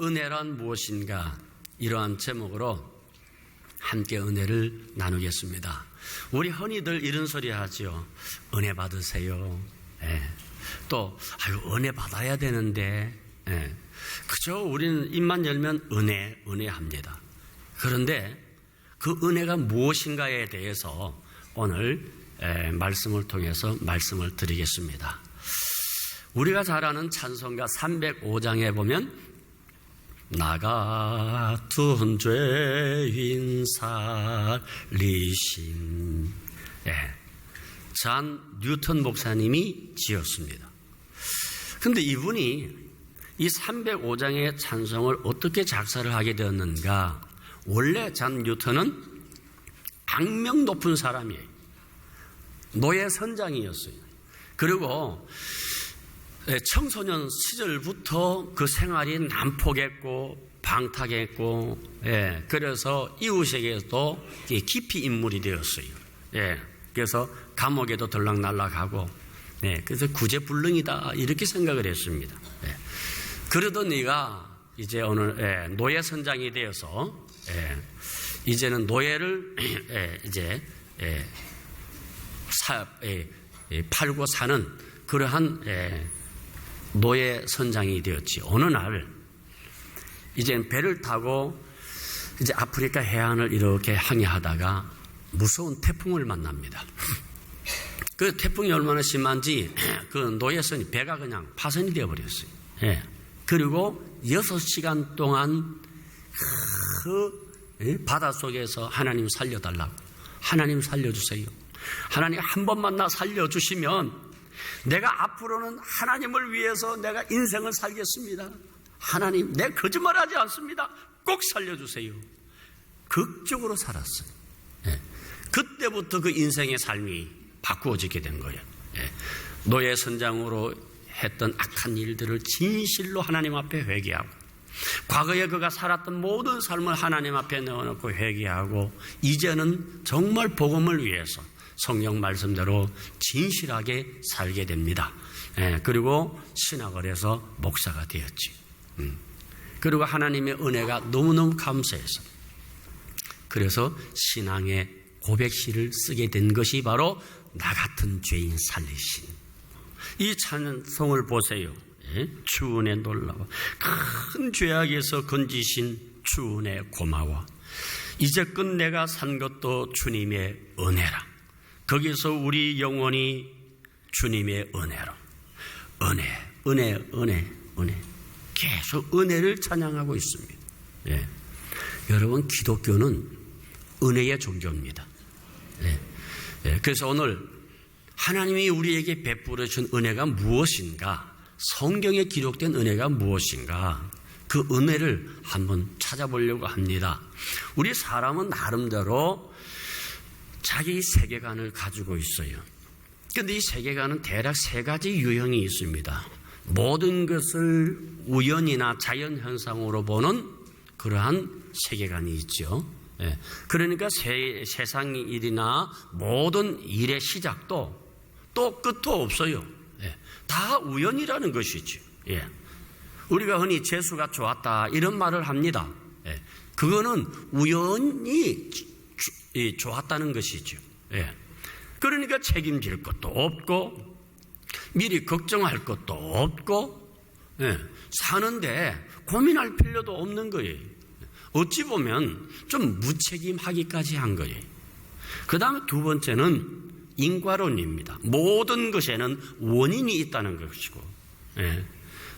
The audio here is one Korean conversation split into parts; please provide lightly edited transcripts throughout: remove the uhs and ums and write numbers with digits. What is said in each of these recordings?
은혜란 무엇인가? 이러한 제목으로 함께 은혜를 나누겠습니다. 우리 흔히들 이런 소리 하죠. 은혜 받으세요. 또 은혜 받아야 되는데 그저 우리는 입만 열면 은혜 합니다. 그런데 그 은혜가 무엇인가에 대해서 오늘 말씀을 통해서 말씀을 드리겠습니다. 우리가 잘 아는 찬송가 305장에 보면 나 같은 죄인 살리신 잔 뉴턴 목사님이 지었습니다. 그런데 이분이 이 305장의 찬송을 어떻게 작사를 하게 되었는가? 원래 잔 뉴턴은 악명 높은 사람이에요. 노예 선장이었어요. 그리고 청소년 시절부터 그 생활이 난폭했고 방탕했고, 그래서 이웃에게도 깊이 인물이 되었어요. 그래서 감옥에도 들락날락하고, 그래서 구제불능이다 이렇게 생각을 했습니다. 그러던 이가 이제 오늘 노예 선장이 되어서 이제는 노예를 이제 팔고 사는 그러한 노예 선장이 되었지. 어느 날 이제 배를 타고 이제 아프리카 해안을 이렇게 항해하다가 무서운 태풍을 만납니다. 그 태풍이 얼마나 심한지 그 노예선이 배가 그냥 파손이 되어버렸어요. 그리고 6시간 동안 그 바닷속에서 하나님 살려달라고, 하나님 살려주세요. 하나님 한 번만 나 살려주시면 내가 앞으로는 하나님을 위해서 내가 인생을 살겠습니다. 하나님, 내 거짓말하지 않습니다. 꼭 살려주세요. 극적으로 살았어요. 그때부터 그 인생의 삶이 바꾸어지게 된 거예요. 노예 선장으로 했던 악한 일들을 진실로 하나님 앞에 회개하고, 과거에 그가 살았던 모든 삶을 하나님 앞에 넣어놓고 회개하고, 이제는 정말 복음을 위해서 성경 말씀대로 진실하게 살게 됩니다. 그리고 신학을 해서 목사가 되었지. 그리고 하나님의 은혜가 너무너무 감사해서 그래서 신앙의 고백시를 쓰게 된 것이 바로 나 같은 죄인 살리신 이 찬송을 보세요. 주 은혜 놀라워 큰 죄악에서 건지신 주 은혜 고마워 이제껏 내가 산 것도 주님의 은혜라. 거기서 우리 영혼이 주님의 은혜로 은혜 계속 은혜를 찬양하고 있습니다. 여러분, 기독교는 은혜의 종교입니다. 그래서 오늘 하나님이 우리에게 베풀어 준 은혜가 무엇인가, 성경에 기록된 은혜가 무엇인가, 그 은혜를 한번 찾아보려고 합니다. 우리 사람은 나름대로 자기 세계관을 가지고 있어요. 그런데 이 세계관은 대략 3가지 유형이 있습니다. 모든 것을 우연이나 자연현상으로 보는 그러한 세계관이 있죠. 그러니까 세상 일이나 모든 일의 시작도 또 끝도 없어요. 다 우연이라는 것이죠. 우리가 흔히 재수가 좋았다 이런 말을 합니다. 그거는 우연히 좋았다는 것이죠. 그러니까 책임질 것도 없고 미리 걱정할 것도 없고 사는데 고민할 필요도 없는 거예요. 어찌 보면 좀 무책임하기까지 한 거예요. 그 다음에 2번째는 인과론입니다. 모든 것에는 원인이 있다는 것이고,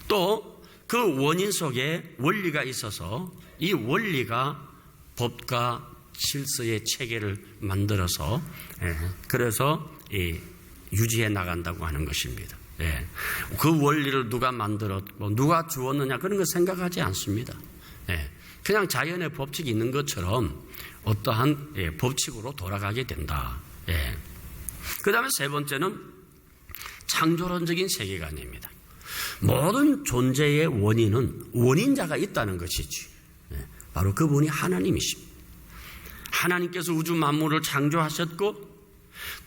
또 그 원인 속에 원리가 있어서 이 원리가 법과 질서의 체계를 만들어서 그래서 유지해 나간다고 하는 것입니다. 그 원리를 누가 만들었고 누가 주었느냐 그런 거 생각하지 않습니다. 그냥 자연의 법칙이 있는 것처럼 어떠한 법칙으로 돌아가게 된다. 그 다음에 3번째는 창조론적인 세계관입니다. 모든 존재의 원인은 원인자가 있다는 것이지. 바로 그분이 하나님이십니다. 하나님께서 우주 만물을 창조하셨고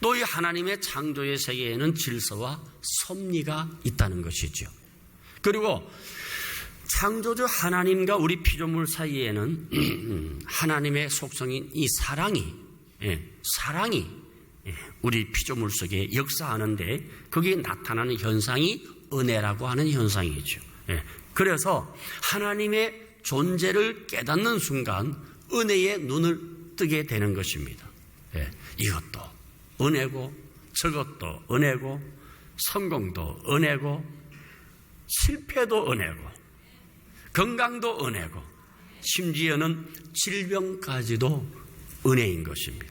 또 이 하나님의 창조의 세계에는 질서와 섭리가 있다는 것이죠. 그리고 창조주 하나님과 우리 피조물 사이에는 하나님의 속성인 이 사랑이 우리 피조물 속에 역사하는데 거기에 나타나는 현상이 은혜라고 하는 현상이죠. 그래서 하나님의 존재를 깨닫는 순간 은혜의 눈을 뜨게 되는 것입니다. 이것도 은혜고 저것도 은혜고 성공도 은혜고 실패도 은혜고 건강도 은혜고 심지어는 질병까지도 은혜인 것입니다.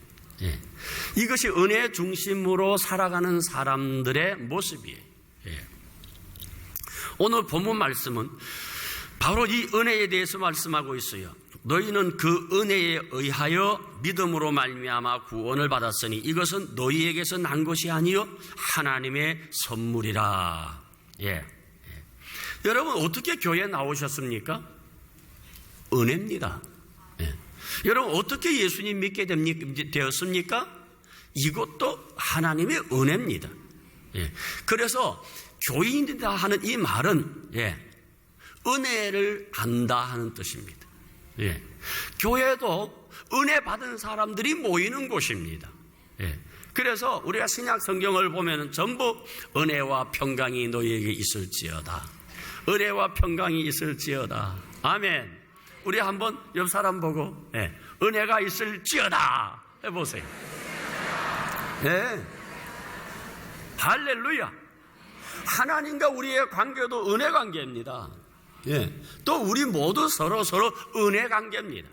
이것이 은혜 중심으로 살아가는 사람들의 모습이에요. 오늘 본문 말씀은 바로 이 은혜에 대해서 말씀하고 있어요. 너희는 그 은혜에 의하여 믿음으로 말미암아 구원을 받았으니 이것은 너희에게서 난 것이 아니요 하나님의 선물이라. 여러분 어떻게 교회에 나오셨습니까? 은혜입니다. 여러분 어떻게 예수님 믿게 되었습니까? 이것도 하나님의 은혜입니다. 그래서 교인이다 하는 이 말은 은혜를 안다 하는 뜻입니다. 교회도 은혜 받은 사람들이 모이는 곳입니다. 그래서 우리가 신약 성경을 보면 전부 은혜와 평강이 너희에게 있을지어다. 은혜와 평강이 있을지어다. 아멘. 우리 한번 옆 사람 보고 은혜가 있을지어다 해보세요. 할렐루야. 하나님과 우리의 관계도 은혜 관계입니다. 또 우리 모두 서로 은혜 관계입니다.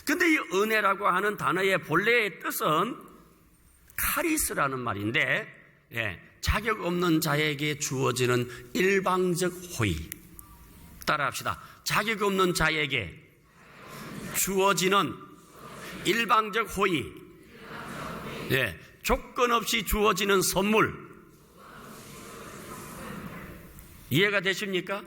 근데 이 은혜라고 하는 단어의 본래의 뜻은 카리스라는 말인데 자격 없는 자에게 주어지는 일방적 호의. 따라합시다. 자격 없는 자에게 주어지는 일방적 호의. 조건 없이 주어지는 선물. 이해가 되십니까?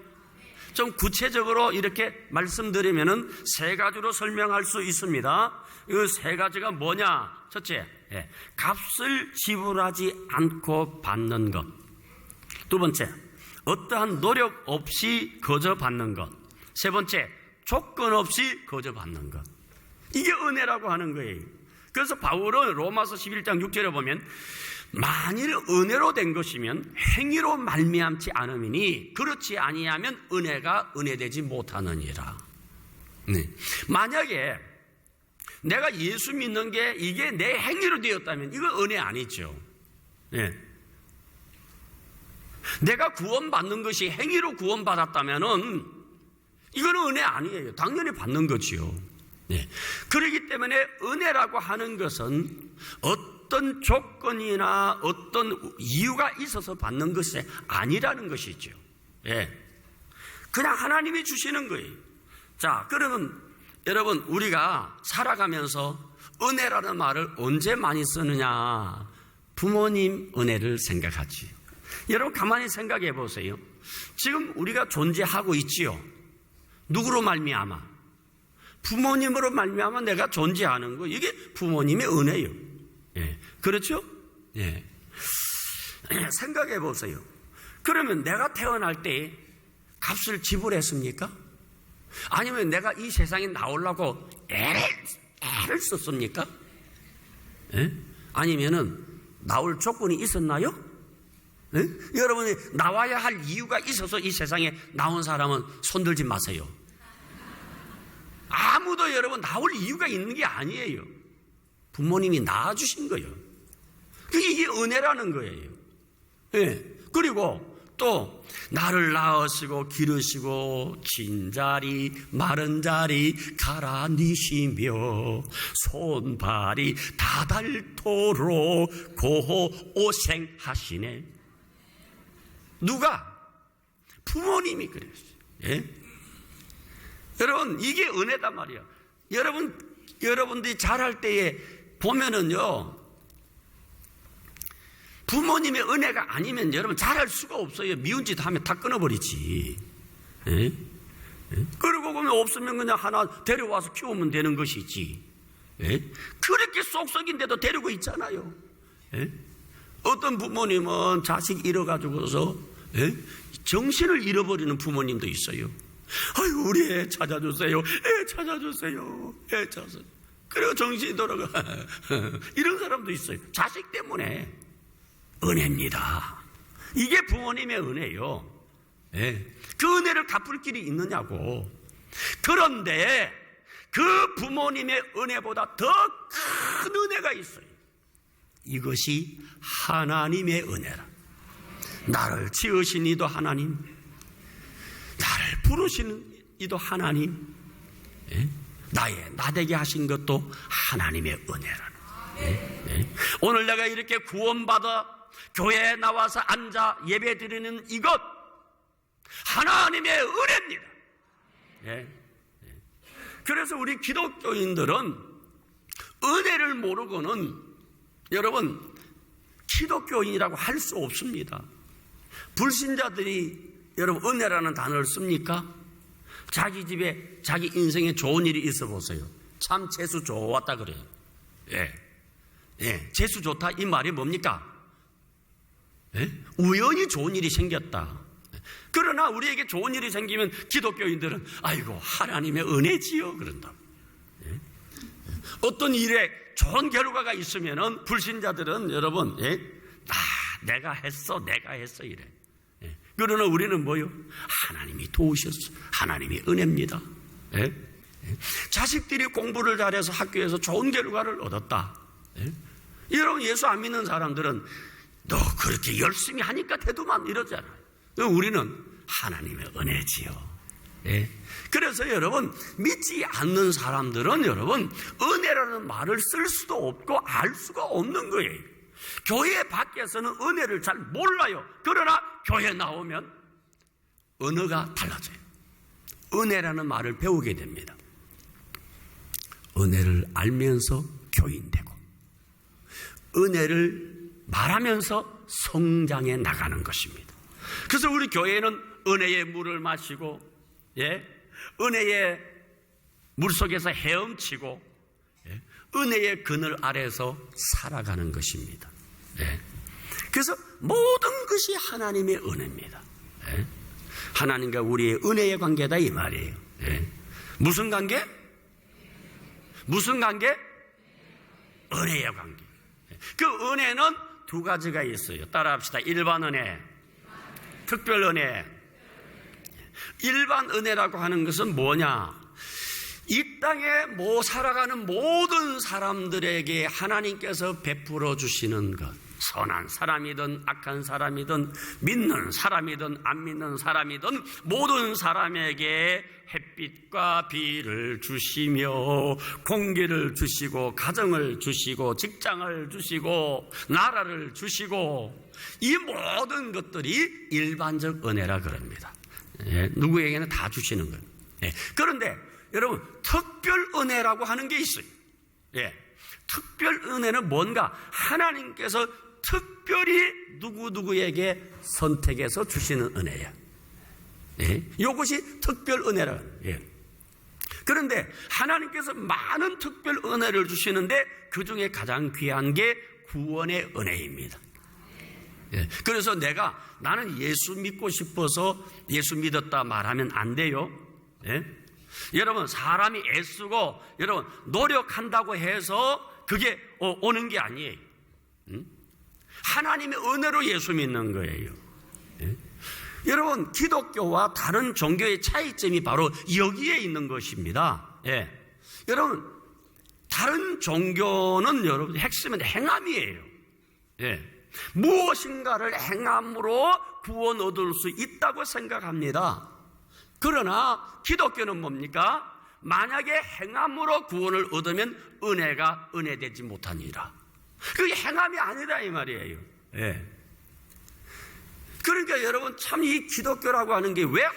좀 구체적으로 이렇게 말씀드리면은 세 가지로 설명할 수 있습니다. 이 세 가지가 뭐냐? 첫째, 값을 지불하지 않고 받는 것. 두 번째, 어떠한 노력 없이 거저 받는 것. 세 번째, 조건 없이 거저 받는 것. 이게 은혜라고 하는 거예요. 그래서 바울은 로마서 11장 6절에 보면 만일 은혜로 된 것이면 행위로 말미암지 않음이니 그렇지 아니하면 은혜가 은혜되지 못하느니라. 만약에 내가 예수 믿는 게 이게 내 행위로 되었다면 이건 은혜 아니죠. 내가 구원받는 것이 행위로 구원받았다면은 이거는 은혜 아니에요. 당연히 받는 거지요. 그렇기 때문에 은혜라고 하는 것은 어떤 조건이나 어떤 이유가 있어서 받는 것이 아니라는 것이죠. 그냥 하나님이 주시는 거예요. 자, 그러면 여러분 우리가 살아가면서 은혜라는 말을 언제 많이 쓰느냐? 부모님 은혜를 생각하지. 여러분 가만히 생각해 보세요. 지금 우리가 존재하고 있지요. 누구로 말미암아? 부모님으로 말미암아 내가 존재하는 거, 이게 부모님의 은혜예요. 그렇죠? 생각해 보세요. 그러면 내가 태어날 때 값을 지불했습니까? 아니면 내가 이 세상에 나오려고 애를 썼습니까? 아니면은 나올 조건이 있었나요? 여러분이 나와야 할 이유가 있어서 이 세상에 나온 사람은 손들지 마세요. 아무도 여러분 나올 이유가 있는 게 아니에요. 부모님이 낳아주신 거예요. 이게 은혜라는 거예요. 그리고 또 나를 낳으시고 기르시고 진자리 마른 자리 갈아니시며 손발이 다 닳도록 고생하시네. 누가? 부모님이 그랬어요. 여러분 이게 은혜단 말이에요. 여러분들이 잘할 때에 보면은요, 부모님의 은혜가 아니면 여러분 잘할 수가 없어요. 미운 짓 하면 다 끊어버리지. 그리고 보면 없으면 그냥 하나 데려와서 키우면 되는 것이지. 그렇게 쏙쏙인데도 데리고 있잖아요. 어떤 부모님은 자식 잃어가지고서 정신을 잃어버리는 부모님도 있어요. 아유, 우리 애 찾아주세요. 애 찾아주세요. 애 찾아주세요. 그리고 정신이 돌아가. 이런 사람도 있어요. 자식 때문에. 은혜입니다. 이게 부모님의 은혜예요. 예. 그 은혜를 갚을 길이 있느냐고. 그런데 그 부모님의 은혜보다 더 큰 은혜가 있어요. 이것이 하나님의 은혜라. 나를 지으신 이도 하나님, 나를 부르시는 이도 하나님, 예? 나의 나되게 하신 것도 하나님의 은혜라는. 예? 예? 오늘 내가 이렇게 구원받아 교회에 나와서 앉아 예배 드리는 이것 하나님의 은혜입니다. 예? 예. 그래서 우리 기독교인들은 은혜를 모르고는 여러분 기독교인이라고 할 수 없습니다. 불신자들이 여러분 은혜라는 단어를 씁니까? 자기 집에 자기 인생에 좋은 일이 있어 보세요. 참 재수 좋았다 그래요. 예, 예, 재수 좋다 이 말이 뭡니까? 예? 우연히 좋은 일이 생겼다. 그러나 우리에게 좋은 일이 생기면 기독교인들은 아이고 하나님의 은혜지요 그런다. 예? 어떤 일에 좋은 결과가 있으면은 불신자들은 여러분, 예? 내가 했어 이래. 예? 그러나 우리는 뭐요? 하나님이 도우셨어. 하나님이 은혜입니다. 예? 예? 자식들이 공부를 잘해서 학교에서 좋은 결과를 얻었다. 예? 여러분 예수 안 믿는 사람들은 너 그렇게 열심히 하니까 대도만 이러잖아요. 우리는 하나님의 은혜지요. 예. 그래서 여러분 믿지 않는 사람들은 여러분 은혜라는 말을 쓸 수도 없고 알 수가 없는 거예요. 교회 밖에서는 은혜를 잘 몰라요. 그러나 교회 나오면 언어가 달라져요. 은혜라는 말을 배우게 됩니다. 은혜를 알면서 교인되고 은혜를 말하면서 성장해 나가는 것입니다. 그래서 우리 교회는 은혜의 물을 마시고, 예? 은혜의 물 속에서 헤엄치고, 예? 은혜의 그늘 아래서 살아가는 것입니다. 예? 그래서 모든 것이 하나님의 은혜입니다. 예? 하나님과 우리의 은혜의 관계다 이 말이에요. 예? 무슨 관계? 무슨 관계? 은혜의 관계. 그 은혜는 두 가지가 있어요. 따라합시다. 일반 은혜, 특별 은혜. 일반 은혜라고 하는 것은 뭐냐? 이 땅에 살아가는 모든 사람들에게 하나님께서 베풀어 주시는 것. 선한 사람이든 악한 사람이든 믿는 사람이든 안 믿는 사람이든 모든 사람에게 햇빛과 비를 주시며 공기를 주시고 가정을 주시고 직장을 주시고 나라를 주시고 이 모든 것들이 일반적 은혜라 그럽니다. 예, 누구에게는 다 주시는 거예요. 예, 그런데 여러분 특별 은혜라고 하는 게 있어요. 예, 특별 은혜는 뭔가 하나님께서 특별히 누구에게 선택해서 주시는 은혜야. 예? 이것이 특별 은혜라. 예. 그런데 하나님께서 많은 특별 은혜를 주시는데 그 중에 가장 귀한 게 구원의 은혜입니다. 예. 그래서 나는 예수 믿고 싶어서 예수 믿었다 말하면 안 돼요. 예? 여러분 사람이 애쓰고 여러분 노력한다고 해서 그게 오는 게 아니에요. 하나님의 은혜로 예수 믿는 거예요. 예? 여러분 기독교와 다른 종교의 차이점이 바로 여기에 있는 것입니다. 예. 여러분 다른 종교는 여러분 핵심은 행함이에요. 예. 무엇인가를 행함으로 구원 얻을 수 있다고 생각합니다. 그러나 기독교는 뭡니까? 만약에 행함으로 구원을 얻으면 은혜가 은혜되지 못하니라. 그게 행함이 아니다 이 말이에요. 예. 그러니까 여러분 참 이 기독교라고 하는 게 왜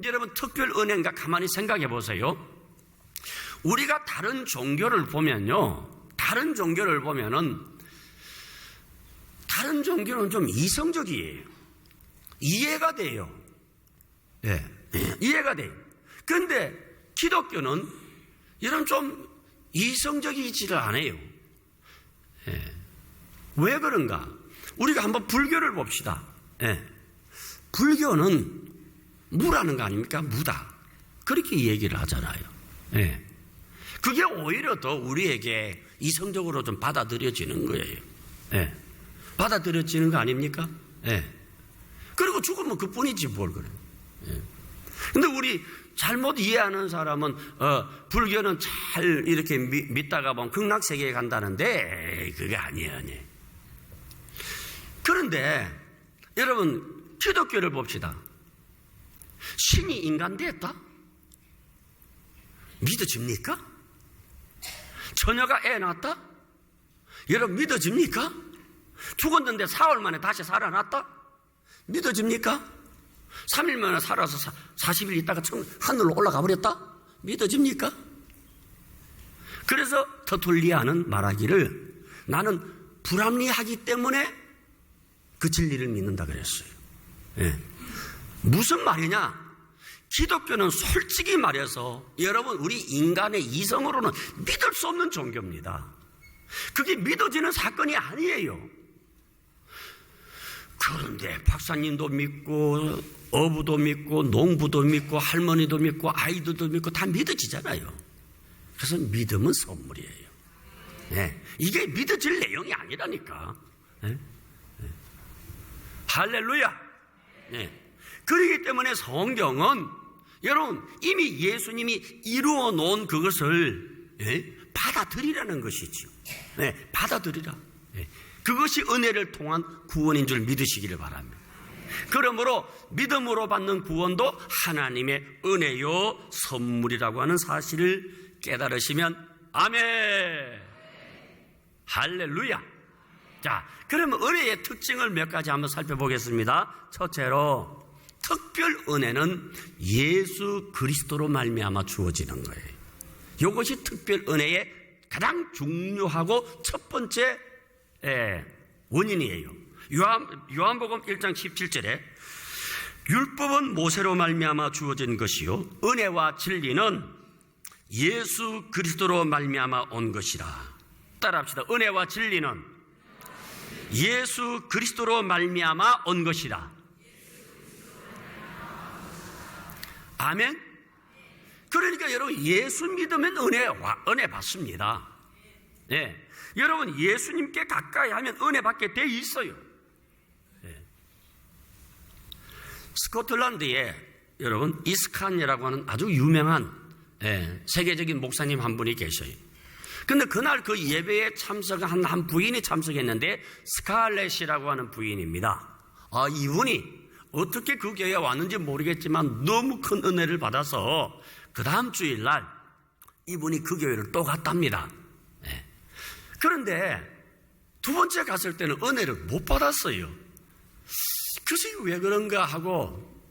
여러분 특별 은혜인가 가만히 생각해 보세요. 우리가 다른 종교를 보면요, 다른 종교는 좀 이성적이에요. 이해가 돼요. 예, 이해가 돼요. 그런데 기독교는 이런 좀 이성적이지를 않아요. 예. 왜 그런가? 우리가 한번 불교를 봅시다. 예. 불교는 무라는 거 아닙니까? 무다. 그렇게 얘기를 하잖아요. 예. 그게 오히려 더 우리에게 이성적으로 좀 받아들여지는 거예요. 예. 받아들여지는 거 아닙니까? 예. 그리고 죽으면 그뿐이지 뭘 그래. 예. 근데 우리 잘못 이해하는 사람은 불교는 잘 이렇게 믿다가 보면 극락세계에 간다는데 그게 아니에요. 그런데 여러분 기독교를 봅시다. 신이 인간 됐다? 믿어집니까? 처녀가 애 낳았다? 여러분 믿어집니까? 죽었는데 4월 만에 다시 살아났다? 믿어집니까? 3일 만에 살아서 40일 있다가 하늘로 올라가 버렸다? 믿어집니까? 그래서 터툴리아는 말하기를 나는 불합리하기 때문에 그 진리를 믿는다 그랬어요. 예. 무슨 말이냐? 기독교는 솔직히 말해서 여러분 우리 인간의 이성으로는 믿을 수 없는 종교입니다. 그게 믿어지는 사건이 아니에요. 그런데 박사님도 믿고 어부도 믿고 농부도 믿고 할머니도 믿고 아이들도 믿고 다 믿어지잖아요. 그래서 믿음은 선물이에요. 네. 이게 믿어질 내용이 아니라니까. 네. 네. 할렐루야. 네. 그렇기 때문에 성경은 여러분 이미 예수님이 이루어 놓은 그것을 받아들이라는 것이죠. 네, 받아들이라. 네. 그것이 은혜를 통한 구원인 줄 믿으시기를 바랍니다. 그러므로 믿음으로 받는 구원도 하나님의 은혜요 선물이라고 하는 사실을 깨달으시면 아멘. 할렐루야. 자, 그러면 은혜의 특징을 몇 가지 한번 살펴보겠습니다. 첫째로 특별 은혜는 예수 그리스도로 말미암아 주어지는 거예요. 이것이 특별 은혜의 가장 중요하고 첫 번째 원인이에요. 요한복음 1장 17절에 율법은 모세로 말미암아 주어진 것이요 은혜와 진리는 예수 그리스도로 말미암아 온 것이라. 따라합시다. 은혜와 진리는 예수 그리스도로 말미암아 온 것이라. 아멘. 그러니까 여러분 예수 믿으면 은혜 받습니다. 네. 여러분 예수님께 가까이 하면 은혜 받게 돼 있어요. 네. 스코틀랜드에 여러분 이스칸이라고 하는 아주 유명한 세계적인 목사님 한 분이 계셔요. 근데 그날 그 예배에 참석한 한 부인이 참석했는데 스칼렛이라고 하는 부인입니다. 이분이 어떻게 그 교회에 왔는지 모르겠지만 너무 큰 은혜를 받아서 그 다음 주일날 이분이 그 교회를 또 갔답니다. 네. 그런데 두 번째 갔을 때는 은혜를 못 받았어요. 그것이 왜 그런가 하고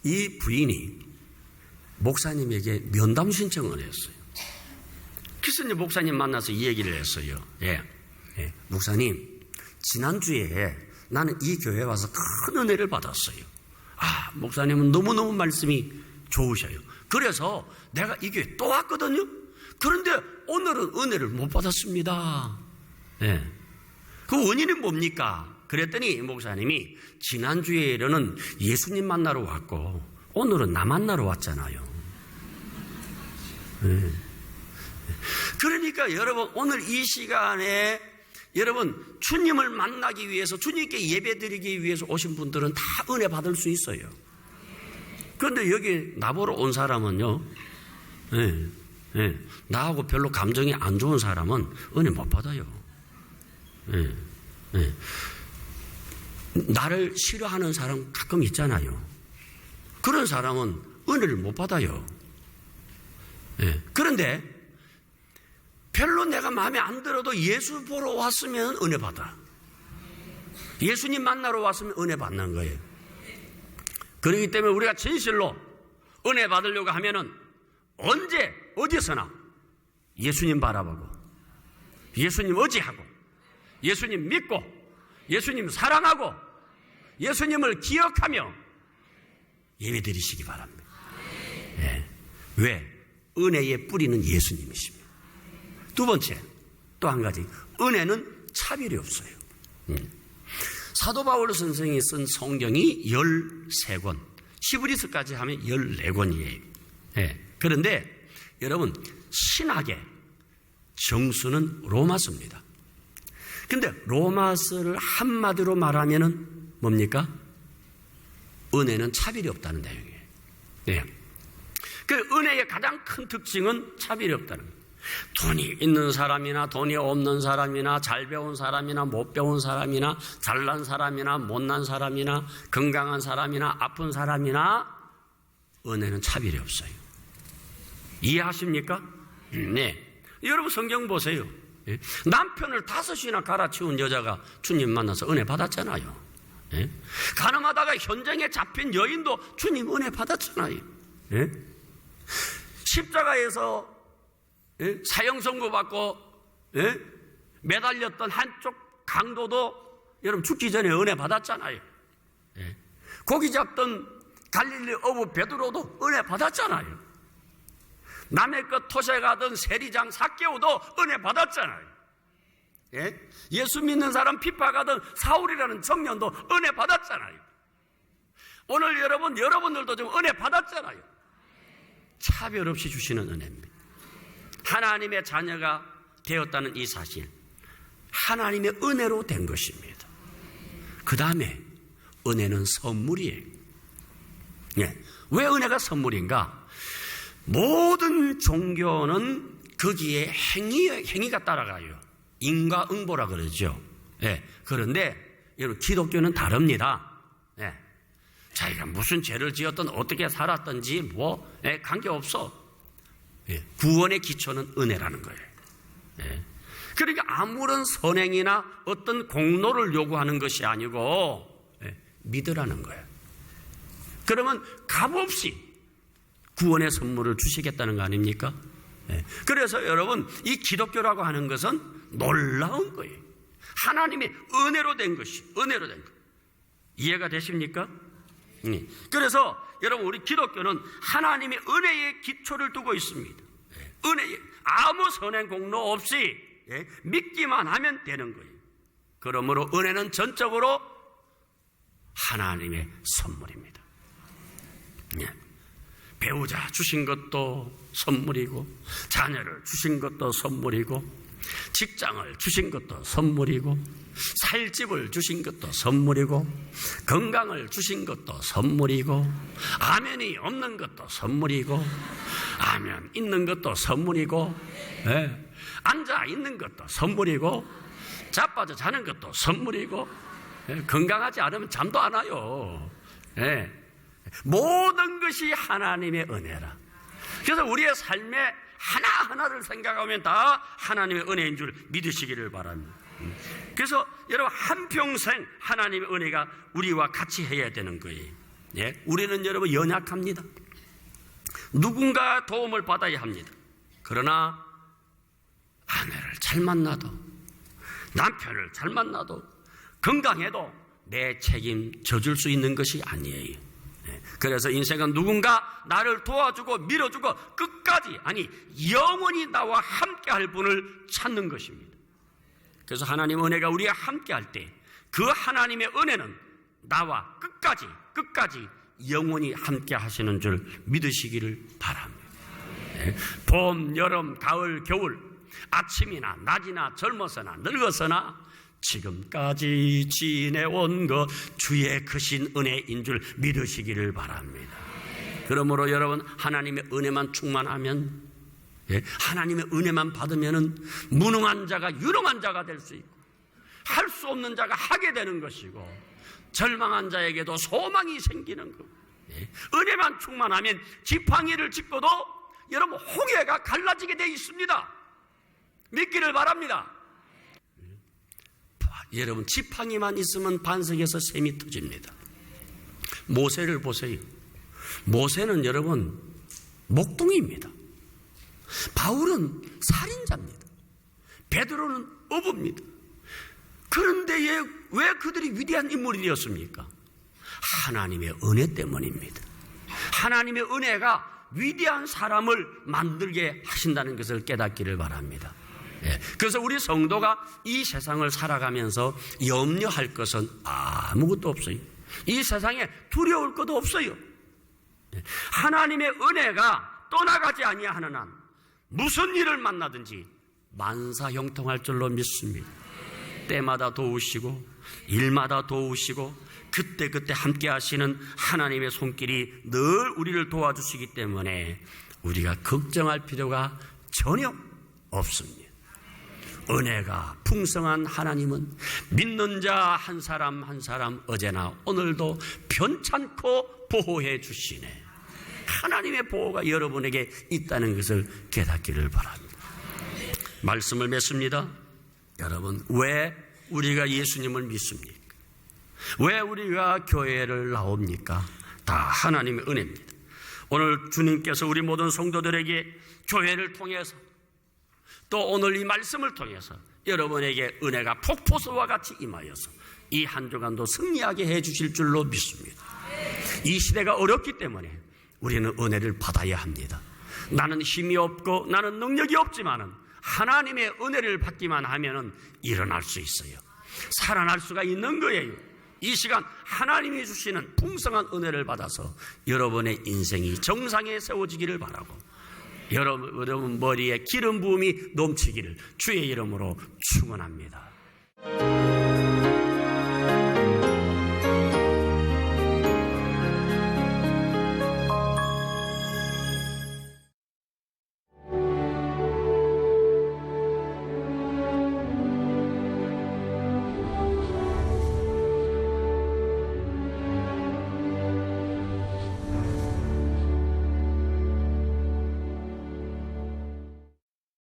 이 부인이 목사님에게 면담 신청을 했어요. 그래서 이제 목사님 만나서 이 얘기를 했어요. 목사님, 지난주에 나는 이 교회에 와서 큰 은혜를 받았어요. 목사님은 너무너무 말씀이 좋으셔요. 그래서 내가 이 교회에 또 왔거든요. 그런데 오늘은 은혜를 못 받았습니다. 그 원인이 뭡니까? 그랬더니 목사님이 지난주에는 예수님 만나러 왔고 오늘은 나 만나러 왔잖아요. 그러니까 여러분 오늘 이 시간에 여러분 주님을 만나기 위해서 주님께 예배드리기 위해서 오신 분들은 다 은혜 받을 수 있어요. 그런데 여기 나보러 온 사람은요 나하고 별로 감정이 안 좋은 사람은 은혜 못 받아요. 나를 싫어하는 사람 가끔 있잖아요. 그런 사람은 은혜를 못 받아요. 그런데 별로 내가 마음에 안 들어도 예수 보러 왔으면 은혜 받아. 예수님 만나러 왔으면 은혜 받는 거예요. 그렇기 때문에 우리가 진실로 은혜 받으려고 하면은 언제 어디서나 예수님 바라보고 예수님 의지하고 예수님 믿고 예수님 사랑하고 예수님을 기억하며 예배드리시기 바랍니다. 왜? 은혜의 뿌리는 예수님이십니다. 두 번째, 또 한 가지, 은혜는 차별이 없어요. 사도 바울 선생이 쓴 성경이 13권, 히브리서까지 하면 14권이에요. 예. 그런데 여러분, 신학의 정수는 로마서입니다. 근데 로마서를 한마디로 말하면은 뭡니까? 은혜는 차별이 없다는 내용이에요. 네. 그 은혜의 가장 큰 특징은 차별이 없다는 거예요. 돈이 있는 사람이나 돈이 없는 사람이나 잘 배운 사람이나 못 배운 사람이나 잘난 사람이나 못난 사람이나 건강한 사람이나 아픈 사람이나 은혜는 차별이 없어요. 이해하십니까? 네. 여러분 성경 보세요. 남편을 5이나 갈아치운 여자가 주님 만나서 은혜 받았잖아요. 가늠하다가 현장에 잡힌 여인도 주님 은혜 받았잖아요. 십자가에서 사형 선고받고 매달렸던 한쪽 강도도 여러분 죽기 전에 은혜 받았잖아요. 고기 잡던 갈릴리 어부 베드로도 은혜 받았잖아요. 남의 것 토색하던 세리장 삭개오도 은혜 받았잖아요. 예수 믿는 사람 핍박하던 사울이라는 청년도 은혜 받았잖아요. 오늘 여러분들도 좀 은혜 받았잖아요. 차별 없이 주시는 은혜입니다. 하나님의 자녀가 되었다는 이 사실, 하나님의 은혜로 된 것입니다. 그 다음에 은혜는 선물이에요. 왜 은혜가 선물인가? 모든 종교는 거기에 행위가 따라가요. 인과응보라 그러죠. 그런데 여러분 기독교는 다릅니다. 자기가 무슨 죄를 지었든 어떻게 살았든지 관계없어. 구원의 기초는 은혜라는 거예요. 그러니까 아무런 선행이나 어떤 공로를 요구하는 것이 아니고 믿으라는 거예요. 그러면 값없이 구원의 선물을 주시겠다는 거 아닙니까? 그래서 여러분 이 기독교라고 하는 것은 놀라운 거예요. 하나님의 은혜로 된 것이, 은혜로 된 것. 이해가 되십니까? 그래서 여러분 우리 기독교는 하나님의 은혜의 기초를 두고 있습니다. 은혜에 아무 선행 공로 없이 믿기만 하면 되는 거예요. 그러므로 은혜는 전적으로 하나님의 선물입니다. 배우자 주신 것도 선물이고, 자녀를 주신 것도 선물이고, 직장을 주신 것도 선물이고, 살 집을 주신 것도 선물이고, 건강을 주신 것도 선물이고, 아멘이 없는 것도 선물이고, 아멘 있는 것도 선물이고, 앉아 있는 것도 선물이고, 자빠져 자는 것도 선물이고, 건강하지 않으면 잠도 안 와요. 모든 것이 하나님의 은혜라. 그래서 우리의 삶의 하나하나를 생각하면 다 하나님의 은혜인 줄 믿으시기를 바랍니다. 그래서 여러분 한평생 하나님의 은혜가 우리와 같이 해야 되는 거예요. 우리는 여러분 연약합니다. 누군가 도움을 받아야 합니다. 그러나 아내를 잘 만나도, 남편을 잘 만나도, 건강해도 내 책임 져줄 수 있는 것이 아니에요. 그래서 인생은 누군가 나를 도와주고 밀어주고 끝까지, 아니 영원히 나와 함께 할 분을 찾는 것입니다. 그래서 하나님의 은혜가 우리와 함께 할 때 그 하나님의 은혜는 나와 끝까지 영원히 함께 하시는 줄 믿으시기를 바랍니다. 봄, 여름, 가을, 겨울, 아침이나 낮이나 젊어서나 늙어서나 지금까지 지내온 것 주의 크신 은혜인 줄 믿으시기를 바랍니다. 그러므로 여러분 하나님의 은혜만 충만하면, 하나님의 은혜만 받으면 무능한 자가 유능한 자가 될 수 있고, 할 수 없는 자가 하게 되는 것이고, 절망한 자에게도 소망이 생기는 것. 은혜만 충만하면 지팡이를 짚고도 여러분 홍해가 갈라지게 되어 있습니다. 믿기를 바랍니다. 여러분 지팡이만 있으면 반석에서 샘이 터집니다. 모세를 보세요. 모세는 여러분 목동입니다. 바울은 살인자입니다. 베드로는 어부입니다. 그런데 왜 그들이 위대한 인물이 되었습니까? 하나님의 은혜 때문입니다. 하나님의 은혜가 위대한 사람을 만들게 하신다는 것을 깨닫기를 바랍니다. 그래서 우리 성도가 이 세상을 살아가면서 염려할 것은 아무것도 없어요. 이 세상에 두려울 것도 없어요. 하나님의 은혜가 떠나가지 아니하는 한 무슨 일을 만나든지 만사형통할 줄로 믿습니다. 때마다 도우시고 일마다 도우시고 그때그때 함께 하시는 하나님의 손길이 늘 우리를 도와주시기 때문에 우리가 걱정할 필요가 전혀 없습니다. 은혜가 풍성한 하나님은 믿는 자 한 사람 한 사람 어제나 오늘도 편찮고 보호해 주시네. 하나님의 보호가 여러분에게 있다는 것을 깨닫기를 바랍니다. 말씀을 맺습니다. 여러분, 왜 우리가 예수님을 믿습니까? 왜 우리가 교회를 나옵니까? 다 하나님의 은혜입니다. 오늘 주님께서 우리 모든 성도들에게 교회를 통해서 또 오늘 이 말씀을 통해서 여러분에게 은혜가 폭포수와 같이 임하여서 이 한 주간도 승리하게 해 주실 줄로 믿습니다. 이 시대가 어렵기 때문에 우리는 은혜를 받아야 합니다. 나는 힘이 없고 나는 능력이 없지만은 하나님의 은혜를 받기만 하면은 일어날 수 있어요. 살아날 수가 있는 거예요. 이 시간 하나님이 주시는 풍성한 은혜를 받아서 여러분의 인생이 정상에 세워지기를 바라고 여러분 머리에 기름 부음이 넘치기를 주의 이름으로 축원합니다.